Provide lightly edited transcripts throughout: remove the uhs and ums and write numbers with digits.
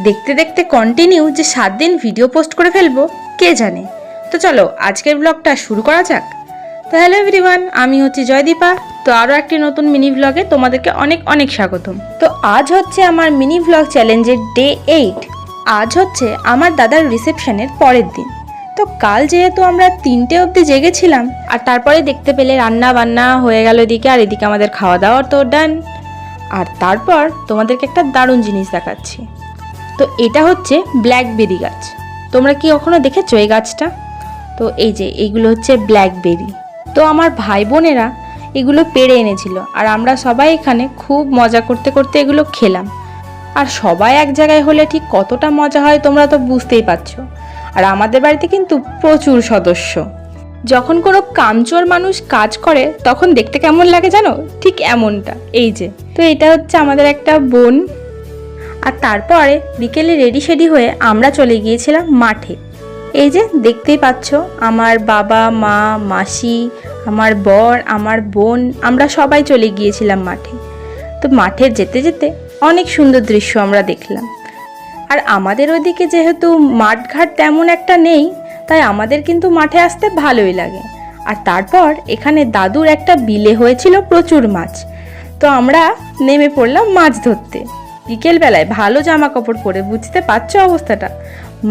দেখতে দেখতে কন্টিনিউ যে 7 দিন ভিডিও পোস্ট করে ফেলবো কে জানে। তো চলো আজকের ব্লগটা শুরু করা যাক। তো হ্যালো এভরিওয়ান, আমি হচ্ছি জয়দীপা। তো আরও একটি নতুন মিনি ব্লগে তোমাদেরকে অনেক অনেক স্বাগতম। তো আজ হচ্ছে আমার মিনি ব্লগ চ্যালেঞ্জের ডে 8। আজ হচ্ছে আমার দাদার রিসেপশনের পরের দিন। তো কাল যেহেতু আমরা 3টে অবধি জেগেছিলাম, আর তারপরে দেখতে পেলে রান্না বান্না হয়ে গেল এদিকে, আর এদিকে আমাদের খাওয়া দাওয়ার তো ডান। আর তারপর তোমাদেরকে একটা দারুণ জিনিস দেখাচ্ছি। তো এটা হচ্ছে ব্ল্যাকবেরি গাছ। তোমরা কি কখনো দেখেছো এই গাছটা? তো এই যে এইগুলো হচ্ছে ব্ল্যাকবেরি। তো আমার ভাই বোনেরা এগুলো পেড়ে এনেছিল, আর আমরা সবাই এখানে খুব মজা করতে করতে এগুলো খেলাম। আর সবাই এক জায়গায় হলে ঠিক কতটা মজা হয় তোমরা তো বুঝতেই পারছো। আর আমাদের বাড়িতে কিন্তু প্রচুর সদস্য। যখন কোনো কামচোর মানুষ কাজ করে তখন দেখতে কেমন লাগে জানো? ঠিক এমনটা। এই যে, তো এটা হচ্ছে আমাদের একটা বোন। আর তারপরে বিকেলে রেডি শেডি হয়ে আমরা চলে গিয়েছিলাম মাঠে। এই যে দেখতেই পাচ্ছ, আমার বাবা মা মাসি, আমার বর, আমার বোন, আমরা সবাই চলে গিয়েছিলাম মাঠে। তো মাঠে যেতে যেতে অনেক সুন্দর দৃশ্য আমরা দেখলাম। আর আমাদের ওদিকে যেহেতু মাঠঘাট তেমন একটা নেই, তাই আমাদের কিন্তু মাঠে আসতে ভালোই লাগে। আর তারপর এখানে দাদুর একটা বিলে হয়েছিল প্রচুর মাছ। তো আমরা নেমে পড়লাম মাছ ধরতে। বিকেলবেলায় ভালো জামা কাপড় পরে, বুঝতে পারছো অবস্থাটা।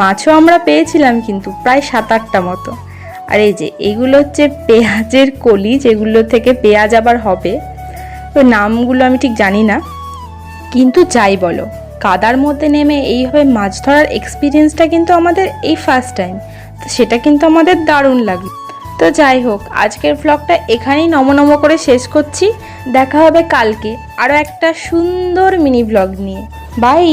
মাছও আমরা পেয়েছিলাম কিন্তু প্রায় 7-8টা মতো। আর এই যে এগুলো হচ্ছে পেঁয়াজের কলি, যেগুলো থেকে পেঁয়াজ আবার হবে। তো নামগুলো আমি ঠিক জানি না, কিন্তু যাই বলো, কাদার মধ্যে নেমে এইভাবে মাছ ধরার এক্সপিরিয়েন্সটা কিন্তু আমাদের এই ফার্স্ট টাইম। তো সেটা কিন্তু আমাদের দারুণ লাগলো। তো যাই হোক, আজকের ব্লগটা এখানেই নম করে শেষ করছি। দেখা হবে কালকে আরও একটা সুন্দর মিনি ব্লগ নিয়ে। বাই।